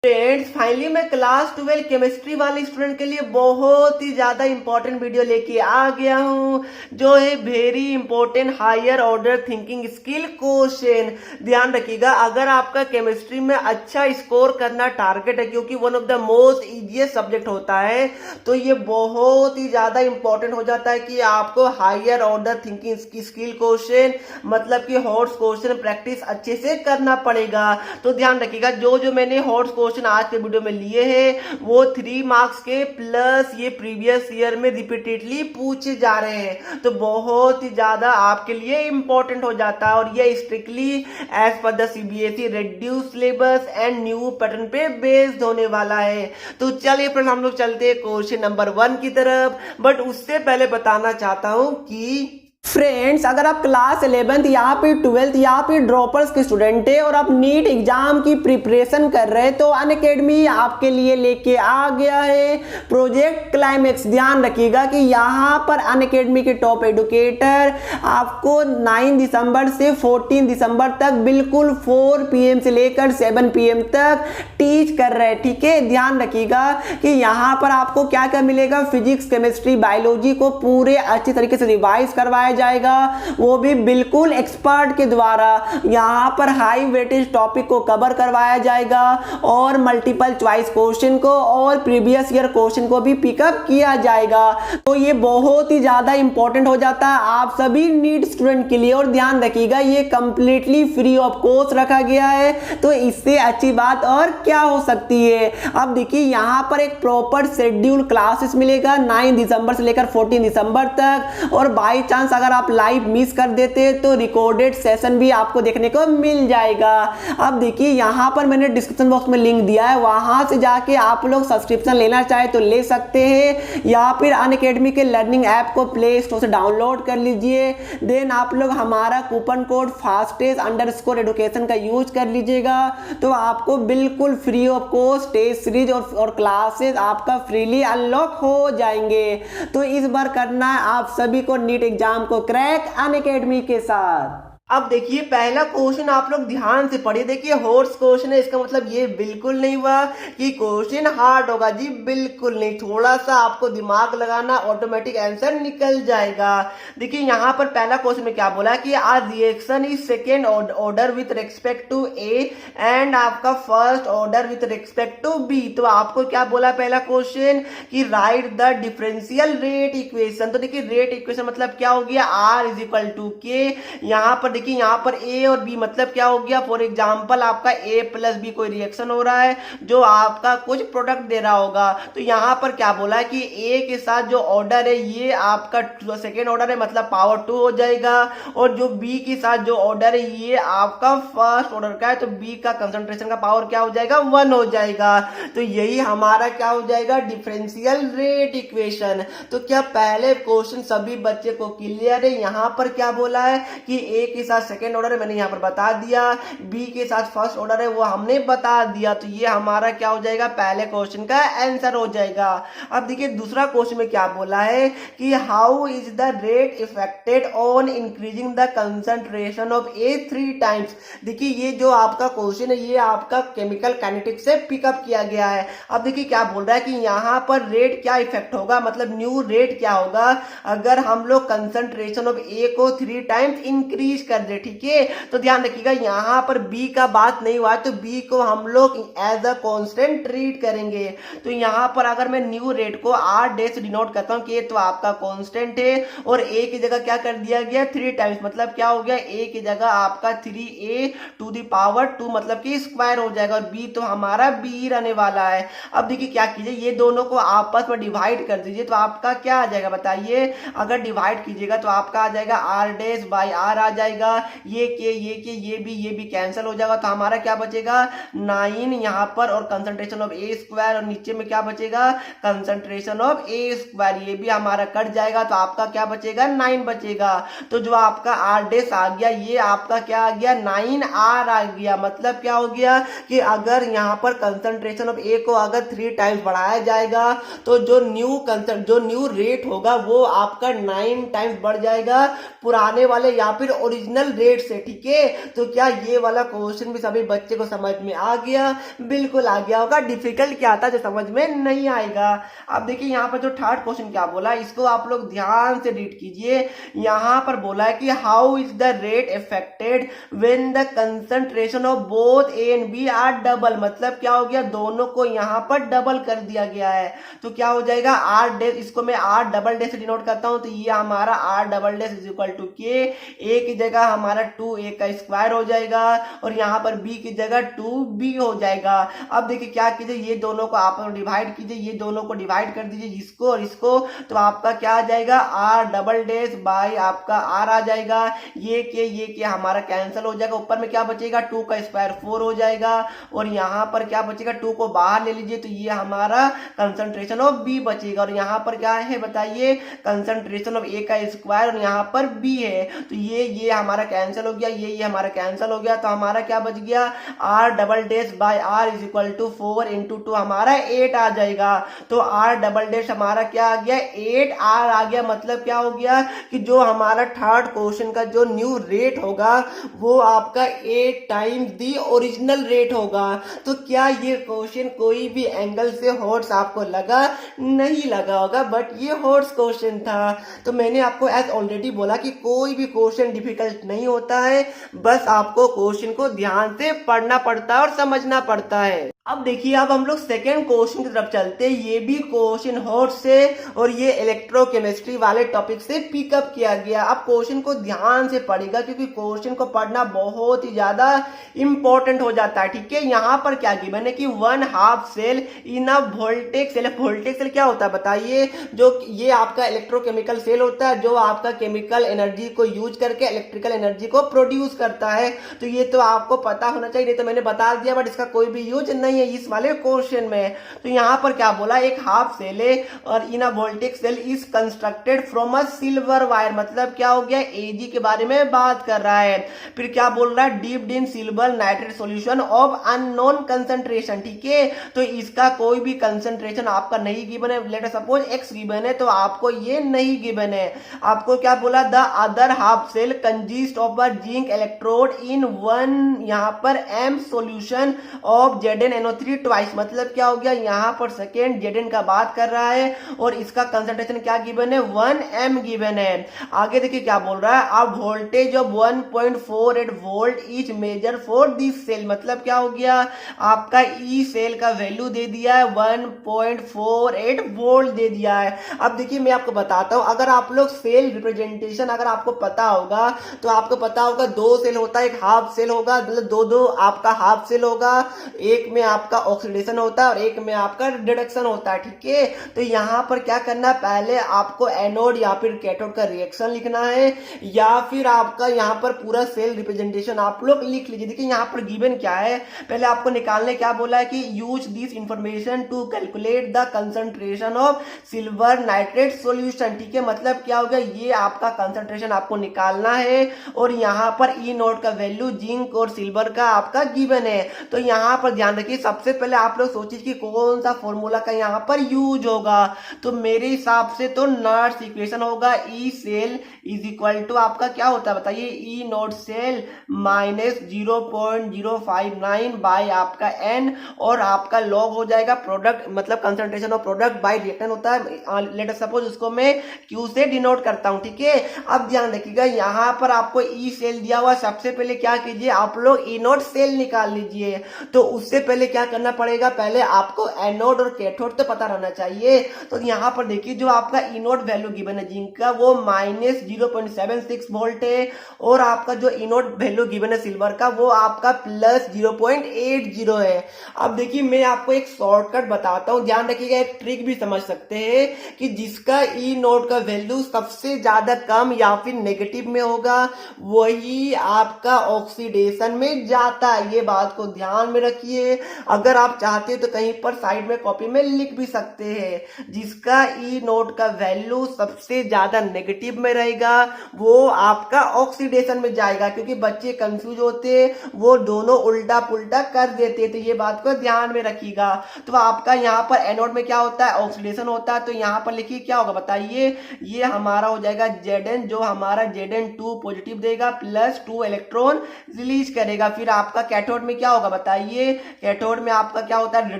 Friends finally मैं class 12 chemistry वाले student के लिए बहुत ही ज्यादा इंपॉर्टेंट वीडियो लेके आ गया हूँ जो है very important higher order thinking skill question. ध्यान रखिएगा, अगर आपका केमिस्ट्री में अच्छा स्कोर करना टारगेट है, क्योंकि one of the most easiest subject होता है, तो ये बहुत ही ज्यादा इंपॉर्टेंट हो जाता है कि आपको higher order thinking skill question मतलब कि हॉट्स क्वेश्चन प्रैक्टिस अच्छे से करना पड़ेगा। तो ध्यान रखिएगा, जो मैंने हॉट्स क्वेश्चन आज के वीडियो में लिए हैं वो 3 मार्क्स के प्लस ये प्रीवियस ईयर में रिपीटेडली पूछे जा रहे हैं, तो बहुत ही ज्यादा आपके लिए इंपॉर्टेंट हो जाता है। और ये स्ट्रिक्टली एज पर the CBSE reduce syllabus and new pattern पे बेस्ड होने वाला है। तो चलिए फ्रेंड्स, हम लोग चलते हैं क्वेश्चन नंबर 1 की तरफ। बट उससे पहले बताना चाहता हूं कि फ्रेंड्स, अगर आप क्लास 11th या फिर 12th या फिर ड्रॉपर्स के स्टूडेंट है और आप नीट एग्जाम की प्रिपरेशन कर रहे हैं, तो अनअकैडमी आपके लिए लेके आ गया है प्रोजेक्ट क्लाइमेक्स। ध्यान रखिएगा कि यहाँ पर अनअकैडमी के टॉप एडुकेटर आपको 9 दिसंबर से 14 दिसंबर तक बिल्कुल 4 PM से लेकर 7 PM तक टीच कर रहे हैं। ठीक है, ध्यान रखिएगा कि यहाँ पर आपको क्या क्या मिलेगा। फिजिक्स, केमिस्ट्री, बायोलॉजी को पूरे अच्छी तरीके से रिवाइज करवाया जाएगा, वो भी बिल्कुल एक्सपर्ट के द्वारा। यहां पर हाई वेटेज टॉपिक को कवर करवाया जाएगा और मल्टीपल चॉइस क्वेश्चन को और प्रीवियस ईयर क्वेश्चन को भी पिकअप किया जाएगा। तो ये बहुत ही ज्यादा इंपॉर्टेंट हो जाता है आप सभी नीट स्टूडेंट के लिए। और ध्यान रखिएगा, ये कंप्लीटली फ्री ऑफ कॉस्ट रखा गया है, तो इससे अच्छी बात और क्या हो सकती है। अब देखिए, यहां पर एक प्रॉपर शेड्यूल क्लासेस मिलेगा 9 दिसंबर से लेकर 14 दिसंबर तक। और बाई चांस अगर आप लाइव मिस कर देते हैं तो रिकॉर्डेड सेशन भी आपको देखने को मिल जाएगा। अब देखिए, यहां पर मैंने डिस्क्रिप्शन बॉक्स में लिंक दिया है, वहां से जाके आप लोग सब्सक्रिप्शन लेना चाहे तो ले सकते हैं, या फिर अनअकैडमी के लर्निंग ऐप को प्ले स्टोर से डाउनलोड कर लीजिए। देन आप लोग हमारा कूपन कोड fastest_education का यूज कर लीजिएगा, तो आपको बिल्कुल free of cost test series और क्लासेस आपका फ्रीली अनलॉक हो जाएंगे। तो इस बार करना है आप सभी को नीट एग्जाम को क्रैक अनअकैडमी के साथ। अब देखिए, पहला क्वेश्चन आप लोग ध्यान से पढ़िए। देखिए, हॉट्स क्वेश्चन है, इसका मतलब ये बिल्कुल नहीं हुआ कि क्वेश्चन हार्ड होगा जी, बिल्कुल नहीं। थोड़ा सा आपको दिमाग लगाना, ऑटोमेटिक आंसर निकल जाएगा। देखिए, यहाँ पर पहला क्वेश्चन में क्या बोला कि a reaction is second order with respect to A and आपका first order with respect to B. तो आपको क्या बोला पहला क्वेश्चन कि write the differential rate equation. तो देखिए, रेट इक्वेशन मतलब क्या हो गया, R इज इक्वल टू के। यहाँ पर देखिए, यहाँ पर ए और बी मतलब क्या हो गया, फॉर एग्जांपल आपका ए प्लस बी कोई रिएक्शन हो रहा है जो आपका कुछ प्रोडक्ट दे रहा होगा। तो यहाँ पर क्या बोला है कि ए के साथ जो ऑर्डर है ये आपका सेकेंड ऑर्डर है, मतलब पावर 2 हो जाएगा। और जो बी के साथ जो ऑर्डर है ये आपका फर्स्ट ऑर्डर का है, तो बी का कंसंट्रेशन का पावर क्या हो जाएगा, 1 हो जाएगा। तो यही हमारा क्या हो जाएगा, डिफरेंशियल रेट इक्वेशन। तो क्या पहले क्वेश्चन सभी बच्चे को क्लियर है। यहाँ पर क्या बोला है कि ए के साथ सेकेंड ऑर्डर है, मैंने यहाँ पर बता दिया, बी के साथ फर्स्ट ऑर्डर है वो हमने बता दिया। तो ये हमारा क्या हो जाएगा, पहले क्वेश्चन का आंसर हो जाएगा। अब देखिए, दूसरा क्वेश्चन में क्या बोला है कि how is the rate affected on increasing the concentration of A 3 times. देखिए, ये जो आपका क्वेश्चन है ये आपका केमिकल काइनेटिक्स से पिकअप किया गया है। अब देखिए क्या बोल रहा है कि यहाँ पर रेट क्या इफेक्ट होगा, मतलब न्यू रेट क्या होगा अगर हम लोग कंसंट्रेशन ऑफ ए को 3 टाइम्स इंक्रीज कर दे। ठीक है, तो ध्यान रखिएगा, यहाँ पर बी का बात नहीं हुआ है, तो बी को हम लोग एज अ कांस्टेंट ट्रीट करेंगे। तो यहाँ पर अगर मैं न्यू रेट को R डे से डिनोट करता हूँ कि तो आपका कांस्टेंट है, और ए की जगह क्या कर दिया गया 3 टाइम्स, मतलब क्या हो गया, ए की जगह आपका 3a टू द पावर 2 मतलब कि स्क्वायर हो जाएगा, और बी तो हमारा बी रहने वाला है। अब देखिए क्या कीजिए, ये दोनों को आपस में डिवाइड कर दीजिए, तो आपका क्या आ जाएगा बताइए। अगर डिवाइड कीजिएगा तो आपका आ जाएगा R डैश बाई R आ जाएगा, ये ये भी कैंसिल हो जाएगा, तो हमारा क्या बचेगा 9 यहाँ पर, और कंसंट्रेशन ऑफ ए स्क्वायर, और नीचे में क्या बचेगा कंसंट्रेशन ऑफ ए स्क्वायर, ये भी हमारा कट जाएगा, तो आपका क्या बचेगा 9 बचेगा। तो जो आपका R डैश आ गया ये आपका क्या आ गया 9R आ गया। मतलब क्या हो गया कि अगर यहाँ पर कंसंट्रेशन ऑफ ए को अगर 3 टाइम्स बढ़ाया जाएगा तो जो न्यू रेट होगा वो आपका 9 टाइम्स बढ़ जाएगा पुराने वाले या फिर ओरिजिनल ओरिजिनल रेट से, ठीक है। तो क्या ये वाला क्वेश्चन भी सभी बच्चे को समझ में आ गया? बिल्कुल आ गया होगा। डिफिकल्ट क्या था जो समझ में नहीं आएगा। अब देखिए यहाँ पर जो थर्ड क्वेश्चन क्या बोला, इसको आप लोग ध्यान से रीड कीजिए। यहाँ पर बोला है कि how is the rate affected when the concentration of both A and B are double. मतलब क्या हो गया, दोनों को यहाँ पर डबल कर दिया गया है। तो क्या हो जाएगा, आर डैश, इसको मैं आर डबल डैश से डिनोट करता हूं, तो ये हमारा R double dash is equal to K, A की जगह हमारा 2a का स्क्वायर हो जाएगा और यहाँ पर b की जगह 2b हो जाएगा। अब देखिए क्या कीजिए, ये दोनों को आप डिवाइड कीजिए, ये दोनों को डिवाइड कर दीजिए, इसको और इसको, तो आपका क्या आ जाएगा, आर डबल डैश बाई आपका आर आ जाएगा। ये के हमारा कैंसिल हो जाएगा, ऊपर में क्या बचेगा, 2 का स्क्वायर 4 हो जाएगा और यहाँ पर क्या बचेगा, 2 को बाहर ले लीजिए तो ये हमारा कंसंट्रेशन ऑफ बी बचेगा और यहाँ पर क्या है बताइए, कंसंट्रेशन ऑफ ए का स्क्वायर और यहाँ पर बी है। तो ये हमारा कैंसिल हो गया, ये हमारा कैंसिल हो गया, तो हमारा क्या बच गया, R double dash by R is equal to 4 into 2 हमारा 8 आ जाएगा। तो आर डबल डैश हमारा क्या आ गया, 8 आर आ गया। मतलब क्या हो गया कि जो हमारा थर्ड क्वेश्चन का जो न्यू रेट होगा वो आपका 8 टाइम्स दी ओरिजिनल रेट होगा। तो क्या ये क्वेश्चन कोई भी एंगल से हॉट्स आपको लगा? नहीं लगा होगा, बट ये हॉट्स क्वेश्चन था। तो मैंने आपको एज ऑलरेडी बोला कि कोई भी क्वेश्चन डिफिकल्ट नहीं होता है, बस आपको क्वेश्चन को ध्यान से पढ़ना पड़ता है और समझना पड़ता है। अब देखिए, अब हम लोग सेकेंड क्वेश्चन की तरफ चलते हैं। ये भी क्वेश्चन हॉट से और ये इलेक्ट्रोकेमिस्ट्री वाले टॉपिक से पिकअप किया गया। अब क्वेश्चन को ध्यान से पढ़ेगा क्योंकि क्वेश्चन को पढ़ना बहुत ही ज्यादा इंपॉर्टेंट हो जाता है, ठीक है। यहाँ पर क्या गिवन है कि 1/2 cell in a voltaic cell. वोल्टेक cell क्या होता है बताइए? जो ये आपका इलेक्ट्रोकेमिकल सेल होता है जो आपका केमिकल एनर्जी को यूज करके इलेक्ट्रिकल एनर्जी को प्रोड्यूस करता है। तो ये तो आपको पता होना चाहिए, नहीं तो मैंने बता दिया, बट इसका कोई भी यूज नहीं है इस वाले क्वेश्चन में। तो यहाँ पर क्या बोला, एक हाफ सेल है और in a voltaic cell is constructed from a silver wire. मतलब क्या हो गया, एजी के बारे में बात कर रहा है। फिर क्या बोल रहा है, dipped in silver nitrate solution of unknown concentration, ठीक है। तो इसका कोई भी कंसंट्रेशन आपका नहीं गिवन है। Let us suppose x given है तो आपको ये नहीं गिवन है। आपको क्या बोला, the other half cell consist of a zinc electrode in 1 यहाँ पर M solution of ZnNO3 twice. मतलब क्या हो गया, यहाँ पर सेकेंड Zn का बात कर रहा है और इसका कंसंट्रेशन क्या गिवन है, 1m गिवन है। आगे देखिए क्या बोल रहा है, अब voltage of 1.48 volt is measure for this cell. मतलब क्या हो गया, आपका ई सेल का वैल्यू दे दिया है 1.48 वोल्ट दे दिया है। अब देखिए मैं आपको बताता हूं, अगर आप लोग सेल रिप्रेजेंटेशन अगर आपको पता होगा तो आपको पता होगा 2 सेल होता है, एक हाफ सेल होगा, मतलब दो आपका हाफ सेल होगा, एक में आपका ऑक्सीडेशन होता है और एक में आपका रिडक्शन होता है, ठीक है। तो यहाँ पर क्या करना है, पहले आपको एनोड या फिर कैथोड का रिएक्शन लिखना है या फिर आपका यहाँ पर पूरा सेल रिप्रेजेंटेशन आप लोग लिख लीजिए। देखिए यहाँ पर गिवन क्या है, पहले आपको निकालने क्या बोला है कि use this information to calculate the concentration of silver nitrate solution, ठीक है। मतलब क्या होगा, ये आपका कंसंट्रेशन आपको निकालना है और यहाँ पर ई नोट का वैल्यू जिंक और सिल्वर का आपका गिवन है। तो यहाँ पर ध्यान रखिए, सबसे पहले आप लोग सोचिए कि कौन सा फॉर्मूला का यहाँ पर यूज होगा। तो मेरे हिसाब से तो नॉट्स इक्वेशन होगा, E cell is equal to आपका क्या होता है बताइए, E naught cell minus 0.059 by आपका एन और आपका लॉग हो जाएगा प्रोडक्ट, मतलब concentration of product by reactant होता है। लेट अस सपोज उसको मैं क्यू से डिनोट करता हूं, ठीक है। अब ध्यान रखिएगा, यहाँ पर आपको ई सेल दिया हुआ, सबसे पहले क्या कीजिए, आप लोग ई नॉट सेल निकाल लीजिए। तो उससे पहले क्या करना पड़ेगा, पहले आपको एनोड और कैथोड तो पता रहना चाहिए। तो यहाँ पर देखिए जो आपका इनोड वैल्यू गिवन है जिंक का वो माइनस 0.76 वोल्ट है और आपका जो इनोड वैल्यू गिवन है सिल्वर का वो आपका प्लस 0.80 है। अब देखिए मैं आपको एक शॉर्टकट बताता हूँ, ध्यान रखिएगा, एक ट्रिक भी समझ सकते हैं कि जिसका ई नोड का वैल्यू सबसे ज्यादा कम या फिर नेगेटिव में होगा वही आपका ऑक्सीडेशन में जाता है। ये बात को ध्यान में रखिए। अगर आप चाहते हो तो कहीं पर साइड में कॉपी में लिख भी सकते हैं। जिसका ई नोट का वैल्यू सबसे ज्यादा नेगेटिव में रहेगा वो आपका ऑक्सीडेशन में जाएगा, क्योंकि बच्चे कंफ्यूज होते, वो दोनों उल्टा पुल्टा कर देते, तो ये बात को ध्यान में रखिएगा। तो आपका यहाँ पर एनोड में क्या होता है, ऑक्सीडेशन होता है, तो यहाँ पर लिखिए क्या होगा बताइए, ये हमारा हो जाएगा Zn, जो हमारा Zn2 पॉजिटिव देगा प्लस 2 इलेक्ट्रॉन रिलीज करेगा। फिर आपका कैथोड में क्या होगा बताइए, कैथोड में आपका क्या होता है,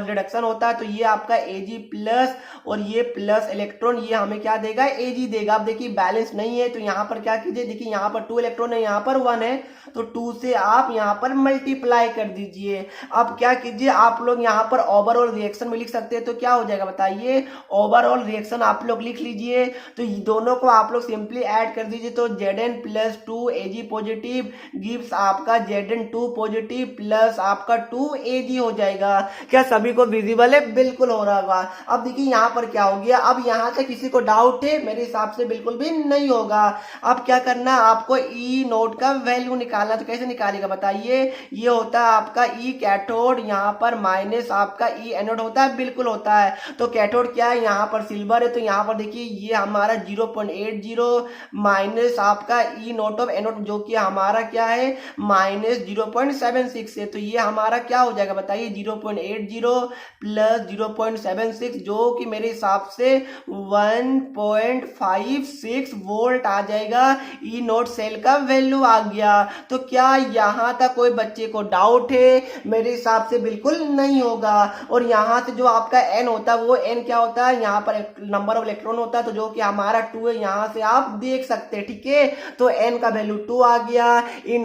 रिडक्शन होता है, तो ये आपका Ag प्लस और ये प्लस इलेक्ट्रॉन ये हमें क्या देगा, Ag देगा। अब देखिए बैलेंस नहीं है तो यहाँ पर क्या कीजिए, देखिए यहाँ पर 2 इलेक्ट्रॉन है, यहाँ पर 1 है, तो 2 से आप यहाँ पर मल्टीप्लाई कर दीजिए। अब क्या कीजिए, आप लोग यहाँ पर ओवरऑल रिएक्शन में लिख सकते हैं, तो क्या हो जाएगा बताइए, ओवरऑल रिएक्शन आप लोग लिख लीजिए। तो दोनों को आप लोग सिंपली ऐड कर दीजिए, तो Zn plus 2 Ag positive gives आपका Zn2 पॉजिटिव प्लस आपका 2 Ag हो जाएगा। क्या सभी को विजिबल है, बिल्कुल हो रहा होगा। अब देखिए यहाँ पर क्या हो गया, अब यहाँ से किसी को डाउट है, मेरे हिसाब से बिल्कुल भी नहीं होगा। अब क्या करना, आपको ई नोट का वैल्यू निकालना, तो कैसे निकालेगा बताइए, ये होता है आपका ई कैथोड, यहाँ पर माइनस आपका ई एनोड होता है, बिल्कुल होता है। तो कैथोड क्या है, यहाँ पर सिल्वर है, तो यहाँ पर देखिए ये हमारा 0.80 माइनस आपका ई नोट ऑफ एनोड जो कि हमारा क्या है माइनस 0.76 है, तो ये हमारा क्या हो जाएगा बताइए 0.80 प्लस 0.76 जो कि मेरे हिसाब से 1.56 वोल्ट आ जाएगा। ई नोट सेल का वैल्यू आ गया। तो क्या यहाँ तक कोई बच्चे को डाउट है, मेरे हिसाब से बिल्कुल नहीं होगा। और यहाँ से जो आपका एन होता है वो एन क्या होता है, यहाँ पर नंबर ऑफ इलेक्ट्रॉन होता है, तो जो कि हमारा 2 है, यहाँ से आप देख सकते हैं, ठीक है। तो एन का वैल्यू 2 आ गया, ई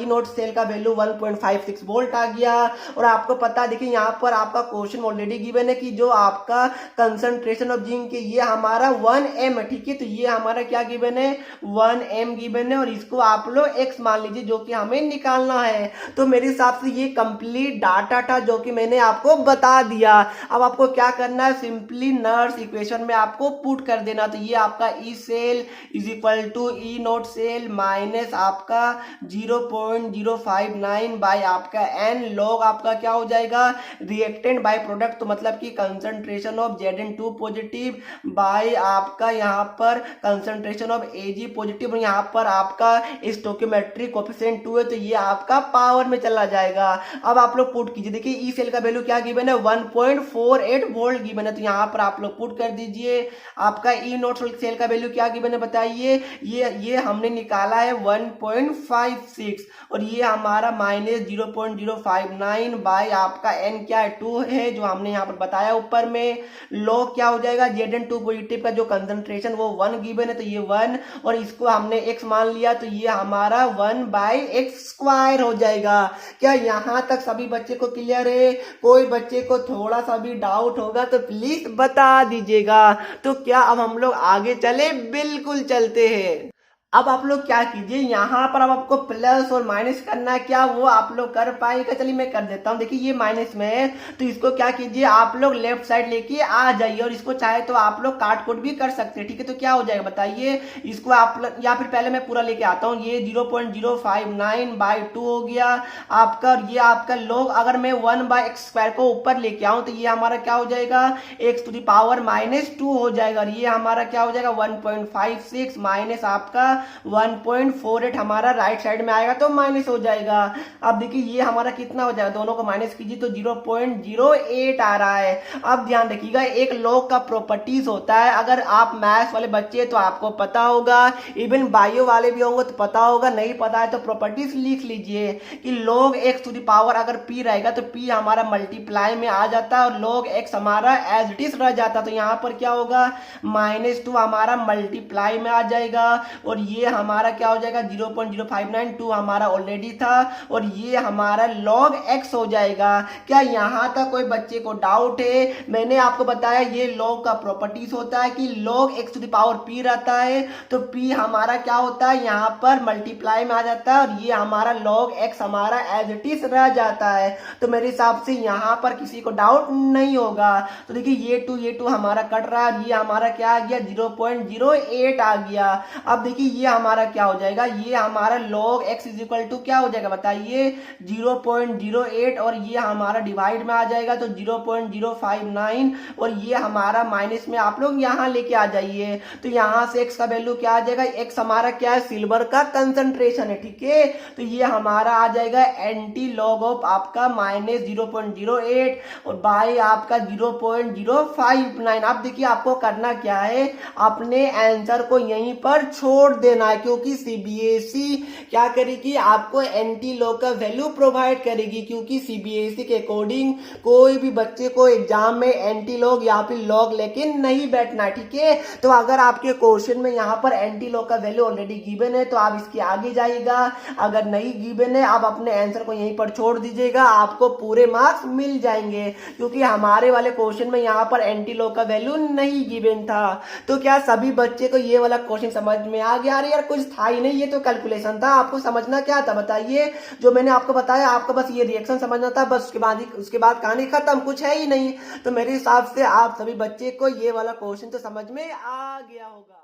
नोट सेल का वैल्यू 1.56 वोल्ट आ गया। और आपको पता देखिए यहाँ पर आपका क्वेश्चन ऑलरेडी गिवन है कि जो आपका कंसंट्रेशन ऑफ जिंक ये हमारा 1m है, ठीक है। तो ये हमारा क्या गिवन है 1m गिवन है, और इसको आप लोग x मान लीजिए जो कि हमें निकालना है। तो मेरे हिसाब से ये कंप्लीट डाटा था जो कि मैंने आपको बता दिया। अब आपको क्या करना है, सिंपली नर्स इक्वेशन में आपको पुट कर देना। तो ये आपका E cell is equal to E naught cell minus आपका 0.059 बाय आपका एन लॉग आपका क्या हो जाएगा रिएक्टेंट बाय प्रोडक्ट, तो मतलब कि concentration of Zn2 positive bye आपका यहाँ पर कंसंट्रेशन ऑफ Ag पॉजिटिव, यहाँ पर आपका स्टोकियोमेट्रिक कोएफिशिएंट 2 है, तो ये आपका पावर में चला जाएगा। अब आप लोग पुट कीजिए, देखिए ई सेल का वैल्यू क्या गिवन है 1.48 वोल्ट गिवन है, तो यहाँ पर आप लोग पुट कर दीजिए। आपका ई नोट सेल का वैल्यू क्या गिवन है बताइए, ये हमने निकाला है 1.56, और ये हमारा माइनस 0.059 बाय आपका एन क्या है 2 है जो हमने यहाँ पर बताया ऊपर में। लॉग क्या हो जाएगा Zn2 पॉजिटिव का जो कंसंट्रेशन वो 1 गिवन है, तो ये 1 और इसको हमने x मान लिया, तो ये हमारा 1/x² हो जाएगा। क्या यहाँ तक सभी बच्चे को क्लियर है? कोई बच्चे को थोड़ा सा भी डाउट होगा तो प्लीज बता दीजिएगा। तो क्या अब हम लोग आगे चले? बिल्कुल चलते हैं। अब आप लोग क्या कीजिए, यहाँ पर अब आपको प्लस और माइनस करना है, क्या वो आप लोग कर पाएगा? चलिए मैं कर देता हूँ। देखिए ये माइनस में है तो इसको क्या कीजिए आप लोग लेफ्ट साइड लेके आ जाइए, और इसको चाहे तो आप लोग काट कोट भी कर सकते हैं, ठीक है। तो क्या हो जाएगा बताइए, इसको आप लोग या फिर पहले मैं पूरा लेके आता हूँ, ये 0.059/2 हो गया आपका। और ये आपका लॉग अगर मैं 1/x² को ऊपर लेके आऊँ तो ये हमारा क्या हो जाएगा x⁻⁻2 हो जाएगा, और ये हमारा क्या हो जाएगा 1.56 माइनस आपका 1.48 हमारा राइट साइड में आएगा तो माइनस हो जाएगा। अब देखिए ये हमारा कितना हो जाएगा, दोनों को माइनस कीजिए तो 0.08 आ रहा है। अब ध्यान रखिएगा एक लॉग का प्रॉपर्टीज होता है, अगर आप मैथ्स वाले बच्चे तो आपको पता होगा, इवन बायो वाले भी होंगे तो पता होगा, नहीं पता है तो प्रॉपर्टीज लिख लीजिए कि log x to the power अगर p रहेगा तो p हमारा मल्टीप्लाई में आ जाता है और log x हमारा एज इट इज रह जाता, तो यहाँ पर क्या होगा -2 हमारा मल्टीप्लाई में आ जाएगा, और ये हमारा क्या हो जाएगा 0.0592 हमारा ऑलरेडी था, और ये हमारा log x हो जाएगा। क्या यहाँ तक कोई बच्चे को डाउट है? मैंने आपको बताया ये log का प्रॉपर्टीज होता है कि log x to the power p रहता है, तो p हमारा क्या होता है यहाँ पर मल्टीप्लाई में आ जाता है, और ये हमारा log x हमारा एज इट इज रह जाता है। तो मेरे हिसाब से यहाँ पर किसी को डाउट नहीं होगा। तो देखिए ये 2 हमारा कट रहा है, ये हमारा क्या आ गया 0.08 आ गया। अब देखिए ये हमारा क्या हो जाएगा, ये हमारा log x is equal to क्या हो जाएगा बताइए 0.08 और ये हमारा डिवाइड में आ जाएगा तो 0.059 और ये हमारा माइनस में आप लोग यहाँ लेके आ जाइए तो यहाँ से x का वैल्यू क्या आ जाएगा, x हमारा क्या है सिल्वर का कंसंट्रेशन है, ठीक है। तो ये हमारा आ जाएगा एंटी लॉग ऑफ आपका -0.08 और बाय आपका 0.059। अब देखिए आपको करना क्या है, अपने आंसर को यहीं पर छोड़ देना है क्योंकि सीबीएसई क्या करेगी आपको एंटी लॉग का वैल्यू प्रोवाइड करेगी, क्योंकि सीबीएसई के अकॉर्डिंग कोई भी बच्चे को एग्जाम में एंटी लॉग या फिर लॉग लेके नहीं बैठना है, ठीक है। तो अगर आपके क्वेश्चन में यहाँ पर एंटी लॉग का वैल्यू ऑलरेडी गिवन है तो आप इसके आगे जाइएगा, अगर नहीं गिवन है आप अपने आंसर को यहीं पर छोड़ दीजिएगा, आपको पूरे मार्क्स मिल जाएंगे क्योंकि हमारे वाले क्वेश्चन में यहाँ पर एंटी लॉग का वैल्यू नहीं गिवन था। तो क्या सभी बच्चे को ये वाला क्वेश्चन समझ में आ गया? अरे यार कुछ था ही नहीं, ये तो कैलकुलेशन था, आपको समझना क्या था बताइए। जो मैंने आपको बताया आपको बस ये रिएक्शन समझना था, बस उसके बाद कहानी खत्म, कुछ है ही नहीं। तो मेरे हिसाब से आप सभी बच्चे को ये वाला क्वेश्चन तो समझ में आ गया होगा।